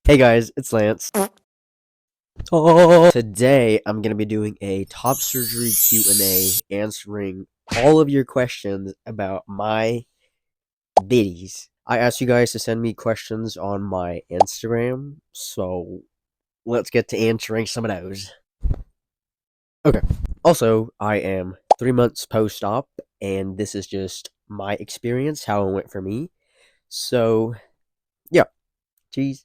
Hey guys, it's Lance. Oh. Today I'm gonna be doing a top surgery Q&A, answering all of your questions about my biddies. I asked you guys to send me questions on my Instagram, so let's get to answering some of those. Okay. Also, I am 3 months post-op, and this is just my experience, how it went for me. So, yeah. Jeez.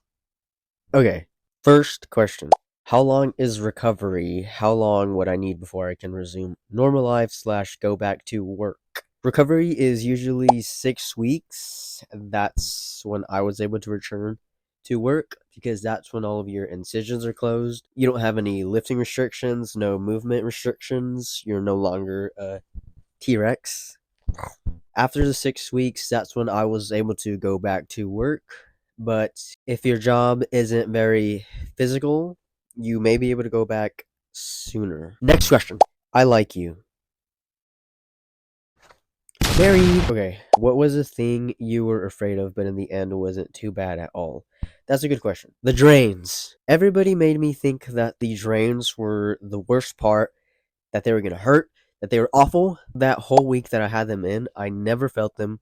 Okay. First question. How long is recovery? How long would I need before I can resume normal life slash go back to work? Recovery is usually 6 weeks. That's when I was able to return to work because that's when all of your incisions are closed. You don't have any lifting restrictions, no movement restrictions. You're no longer a T-Rex. After the 6 weeks, that's when I was able to go back to work. But if your job isn't very physical, you may be able to go back sooner. Next question. I like you. Mary. Okay, what was the thing you were afraid of, but in the end wasn't too bad at all? That's a good question. The drains. Everybody made me think that the drains were the worst part, that they were gonna hurt, that they were awful. That whole week that I had them in, I never felt them.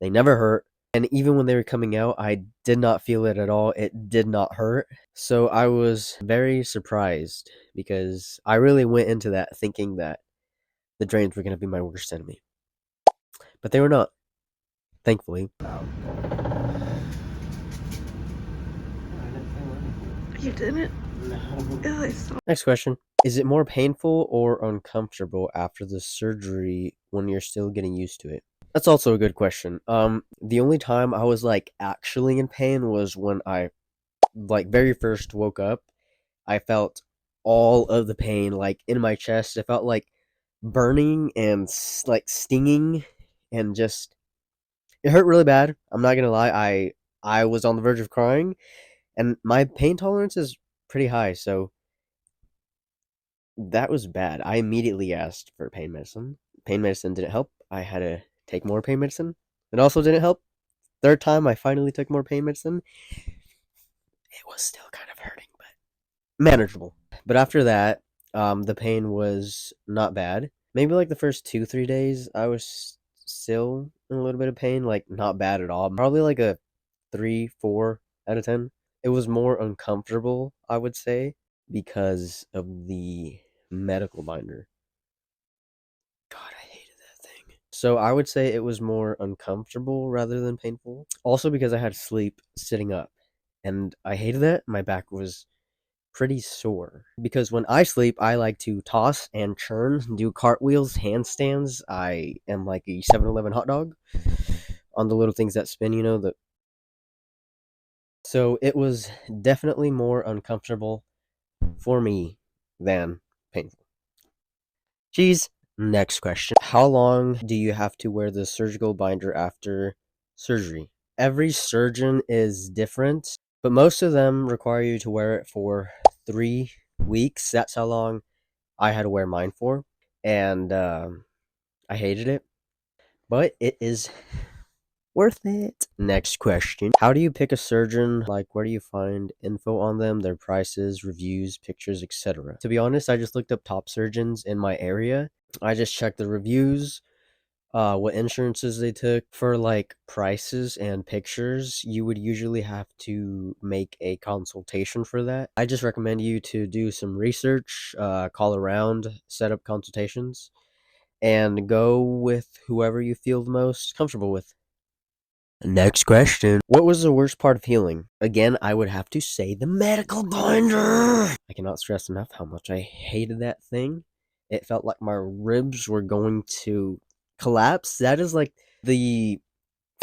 They never hurt. And even when they were coming out, I did not feel it at all. It did not hurt. So I was very surprised because I really went into that thinking that the drains were going to be my worst enemy. But they were not, thankfully. You didn't? No. I saw. Next question. Is it more painful or uncomfortable after the surgery when you're still getting used to it? That's also a good question. The only time I was actually in pain was when I very first woke up. I felt all of the pain in my chest. It felt like burning and stinging, and just it hurt really bad. I'm not gonna lie. I was on the verge of crying, and my pain tolerance is pretty high, so that was bad. I immediately asked for pain medicine. Pain medicine didn't help. I had to take more pain medicine. It also didn't help. Third time I finally took more pain medicine. It was still kind of hurting, but manageable. But after that, the pain was not bad. Maybe the first 2-3 days, I was still in a little bit of pain, not bad at all. Probably a 3-4 out of 10. It was more uncomfortable, I would say, because of the medical binder. God, I hated that thing. So I would say it was more uncomfortable rather than painful. Also because I had to sleep sitting up, and I hated that. My back was pretty sore because when I sleep, I like to toss and churn, do cartwheels, handstands. I am like a 7-Eleven hot dog on the little things that spin, the so it was definitely more uncomfortable for me than painful. Jeez. Next question. How long do you have to wear the surgical binder after surgery? Every surgeon is different, but most of them require you to wear it for 3 weeks. That's how long I had to wear mine for, and I hated it, but it is worth it. Next question. How do you pick a surgeon? Where do you find info on them, their prices, reviews, pictures, etc.? To be honest, I just looked up top surgeons in my area. I just checked the reviews, what insurances they took. For prices and pictures, you would usually have to make a consultation for that. I just recommend you to do some research, call around, set up consultations, and go with whoever you feel the most comfortable with. Next question. What was the worst part of healing? Again, I would have to say the medical binder. I cannot stress enough how much I hated that thing. It felt like my ribs were going to collapse. That is the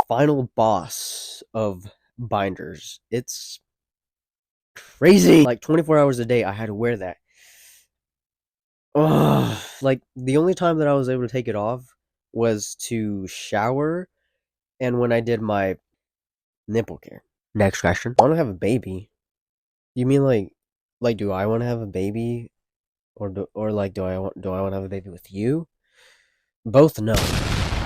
final boss of binders. It's crazy. 24 hours a day, I had to wear that. Ugh. The only time that I was able to take it off was to shower and when I did my nipple care. Next question. I want to have a baby. You mean do I want to have a baby, or do I want to have a baby with you? Both no.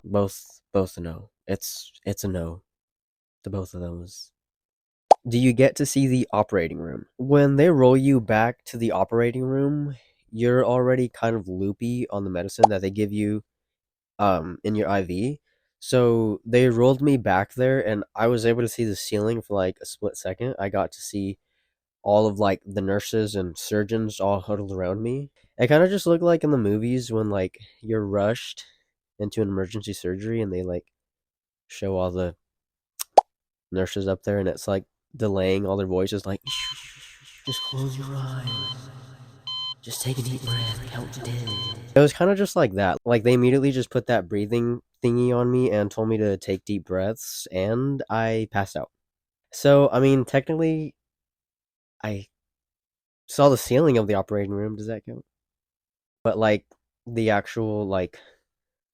Both no. It's a no to both of those. Do you get to see the operating room? When they roll you back to the operating room, you're already kind of loopy on the medicine that they give you in your IV. So they rolled me back there and I was able to see the ceiling for like a split second. I got to see all of like the nurses and surgeons all huddled around me. It kind of just looked like in the movies when like you're rushed into an emergency surgery and they like show all the nurses up there and it's like delaying all their voices like just close your eyes. Just take a deep breath, count to 10. It was kind of just like that. Like they immediately just put that breathing thingy on me and told me to take deep breaths and I passed out. So, I mean, technically I saw the ceiling of the operating room. Does that count? But like the actual like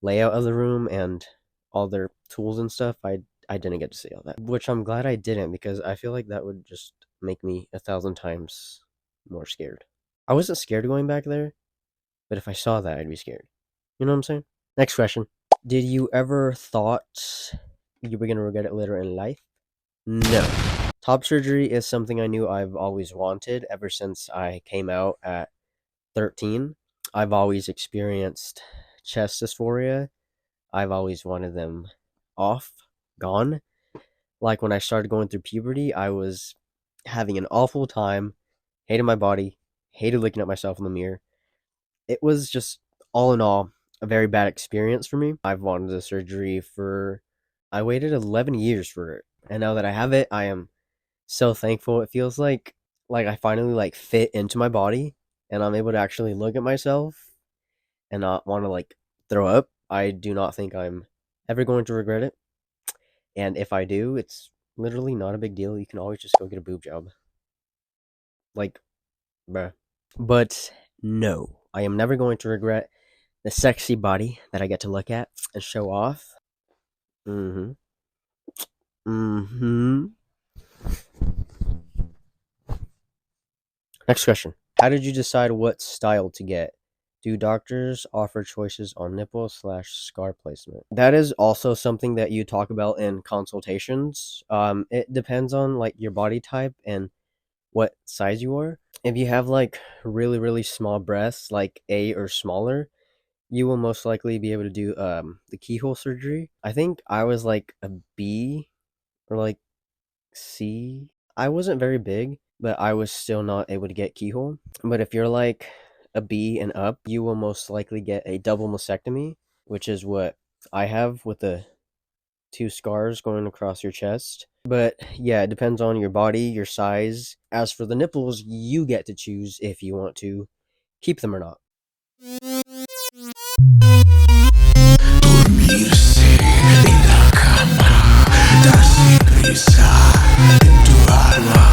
layout of the room and all their tools and stuff, I didn't get to see all that, which I'm glad I didn't because I feel like that would just make me 1,000 times more scared. I wasn't scared going back there, but if I saw that, I'd be scared. You know what I'm saying? Next question. Did you ever thought you were gonna regret it later in life? No. Top surgery is something I knew I've always wanted ever since I came out at 13. I've always experienced chest dysphoria. I've always wanted them off, gone. Like when I started going through puberty, I was having an awful time, hated my body, hated looking at myself in the mirror. It was just, all in all, a very bad experience for me. I've wanted the surgery for, I waited 11 years for it. And now that I have it, I am so thankful. It feels like I finally like fit into my body and I'm able to actually look at myself and not want to like throw up. I do not think I'm ever going to regret it. And if I do, it's literally not a big deal. You can always just go get a boob job. Like, bruh. But no, I am never going to regret the sexy body that I get to look at and show off. Mm-hmm. Mm-hmm. Next question. How did you decide what style to get? Do doctors offer choices on nipple slash scar placement? That is also something that you talk about in consultations. It depends on like your body type and what size you are. If you have like really, really small breasts, like A or smaller, you will most likely be able to do the keyhole surgery. I think I was like a B or like C. I wasn't very big, but I was still not able to get keyhole. But if you're like a B and up, you will most likely get a double mastectomy, which is what I have with the two scars going across your chest. But yeah, it depends on your body, your size. As for the nipples, you get to choose if you want to keep them or not. Dormirse en la cama, darse prisa en tu alma,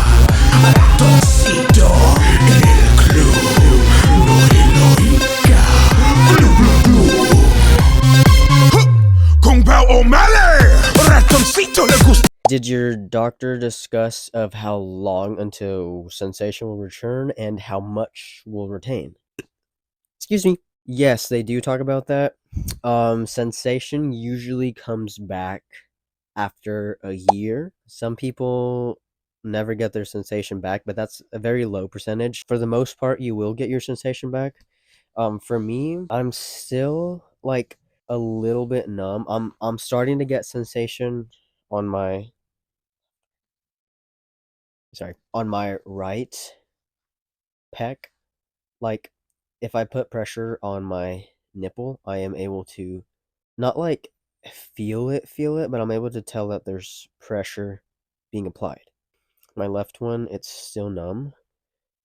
ratoncito en el club, no heroica, club, club, club. Con Bell O'Malley, ratoncito le gusta. Did your doctor discuss of how long until sensation will return and how much will retain? Excuse me. Yes, they do talk about that. Sensation usually comes back after a year. Some people never get their sensation back, but that's a very low percentage. For the most part, you will get your sensation back. For me, I'm still like a little bit numb. I'm starting to get sensation on my on my right pec. Like if I put pressure on my nipple, I am able to not like feel it, but I'm able to tell that there's pressure being applied. My left one, it's still numb.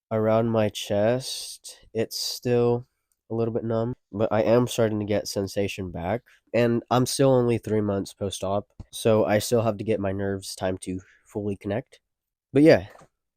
Around my chest, it's still a little bit numb, but I am starting to get sensation back. And I'm still only 3 months post op, so I still have to get my nerves time to fully connect. But yeah,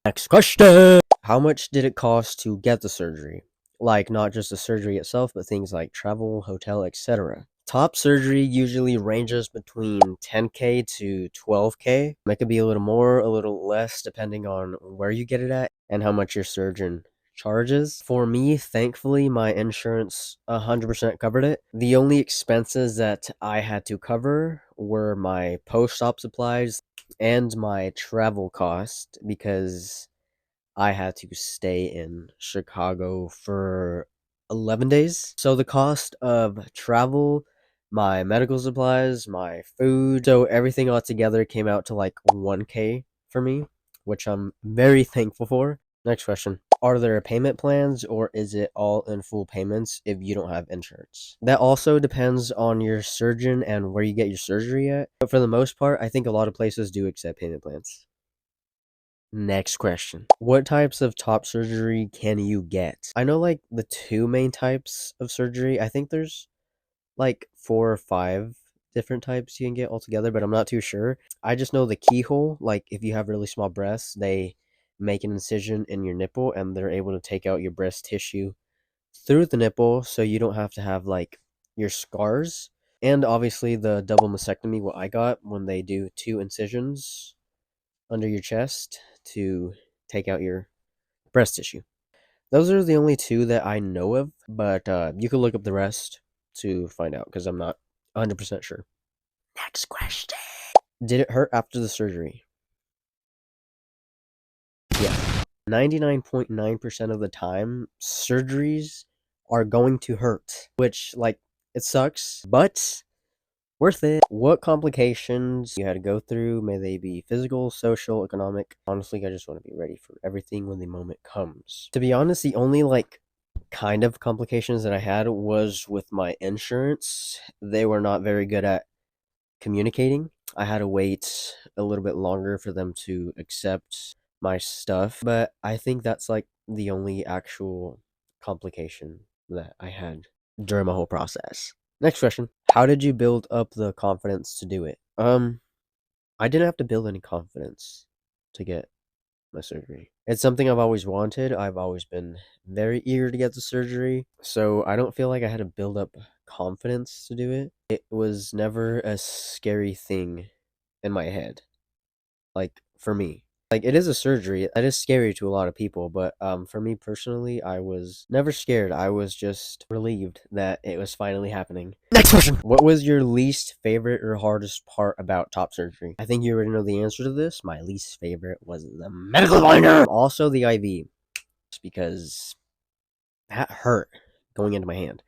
next question. How much did it cost to get the surgery? Like, not just the surgery itself, but things like travel, hotel, etc. Top surgery usually ranges between 10K to 12K. It could be a little more, a little less, depending on where you get it at and how much your surgeon charges. For me, thankfully, my insurance 100% covered it. The only expenses that I had to cover were my post-op supplies, and my travel cost because I had to stay in Chicago for 11 days. So the cost of travel, my medical supplies, my food, so everything all together came out to like 1K for me, which I'm very thankful for. Next question. Are there payment plans or is it all in full payments if you don't have insurance? That also depends on your surgeon and where you get your surgery at. But for the most part, I think a lot of places do accept payment plans. Next question. What types of top surgery can you get? I know like the two main types of surgery. I think there's like 4 or 5 different types you can get altogether, but I'm not too sure. I just know the keyhole, like if you have really small breasts, they make an incision in your nipple and they're able to take out your breast tissue through the nipple so you don't have to have like your scars. And obviously the double mastectomy, what I got when they do 2 incisions under your chest to take out your breast tissue. Those are the only two that I know of, but you can look up the rest to find out because I'm not 100% sure. Next question. Did it hurt after the surgery? Yes. 99.9% of the time, surgeries are going to hurt, which, like, it sucks, but worth it. What complications you had to go through? May they be physical, social, economic? Honestly, I just want to be ready for everything when the moment comes. To be honest, the only like kind of complications that I had was with my insurance. They were not very good at communicating. I had to wait a little bit longer for them to accept my stuff, but I think that's like the only actual complication that I had during my whole process. Next question. How did you build up the confidence to do it? I didn't have to build any confidence to get my surgery. It's something I've always wanted. I've always been very eager to get the surgery, so I don't feel like I had to build up confidence to do it. It was never a scary thing in my head, like for me. Like it is a surgery. It is scary to a lot of people, but for me personally, I was never scared. I was just relieved that it was finally happening. Next question. What was your least favorite or hardest part about top surgery? I think you already know the answer to this. My least favorite was the medical binder. Also the IV, because that hurt going into my hand.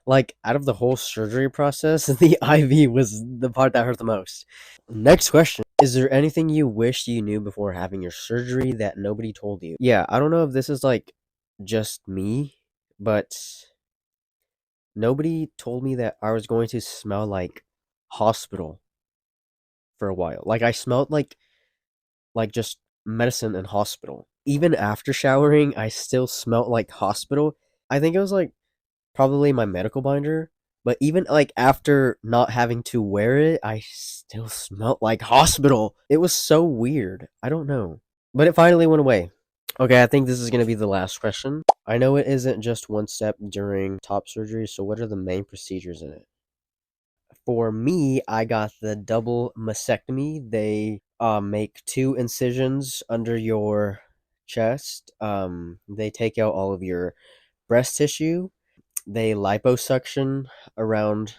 Like out of the whole surgery process, the IV was the part that hurt the most. Next question. Is there anything you wish you knew before having your surgery that nobody told you? Yeah, I don't know if this is like just me, but nobody told me that I was going to smell like hospital for a while. Like I smelled like just medicine and hospital. Even after showering, I still smelled like hospital. I think it was like probably my medical binder, but even like after not having to wear it, I still smelled like hospital. It was so weird. I don't know. But it finally went away. Okay, I think this is going to be the last question. I know it isn't just one step during top surgery, so what are the main procedures in it? For me, I got the double mastectomy. They make 2 incisions under your chest. They take out all of your breast tissue. They liposuction around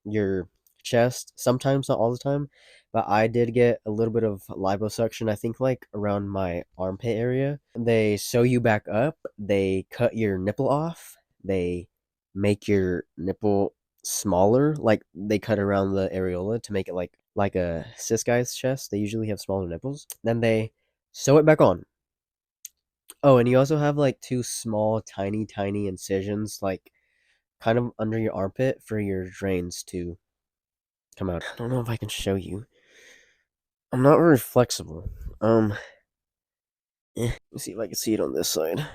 your chest. Sometimes, not all the time, but I did get a little bit of liposuction. I think like around my armpit area. They sew you back up. They cut your nipple off. They make your nipple smaller. Like they cut around the areola to make it like a cis guy's chest. They usually have smaller nipples. Then they sew it back on. Oh, and you also have like 2 small, tiny incisions, like kind of under your armpit for your drains to come out. I don't know if I can show you. I'm not very flexible. Let me see if I can see it on this side.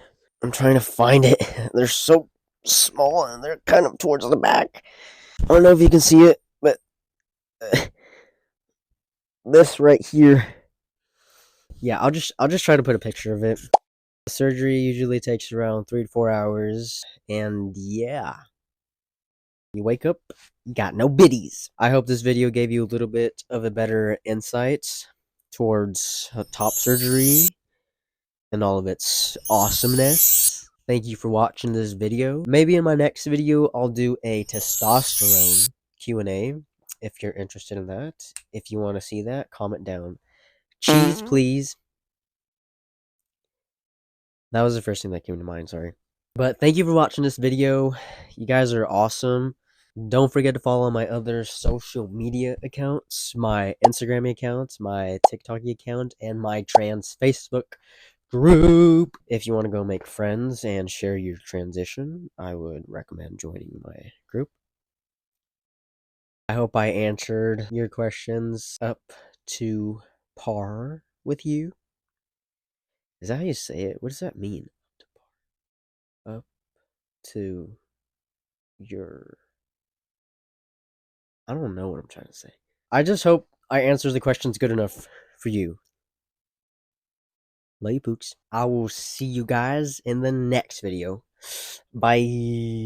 I'm trying to find it. They're so small and they're kind of towards the back. I don't know if you can see it, but this right here. Yeah, I'll just try to put a picture of it. The surgery usually takes around 3 to 4 hours, and yeah. You wake up, you got no biddies. I hope this video gave you a little bit of a better insight towards top surgery and all of its awesomeness. Thank you for watching this video. Maybe in my next video, I'll do a testosterone Q&A if you're interested in that. If you want to see that, comment down Cheese, please. That was the first thing that came to mind, sorry. But thank you for watching this video. You guys are awesome. Don't forget to follow my other social media accounts, my Instagram account, my TikTok account, and my trans Facebook group. If you want to go make friends and share your transition, I would recommend joining my group. I hope I answered your questions up to par with you. Is that how you say it? What does that mean? Up to your... I don't know what I'm trying to say. I just hope I answer the questions good enough for you. Love you, pooks. I will see you guys in the next video. Bye.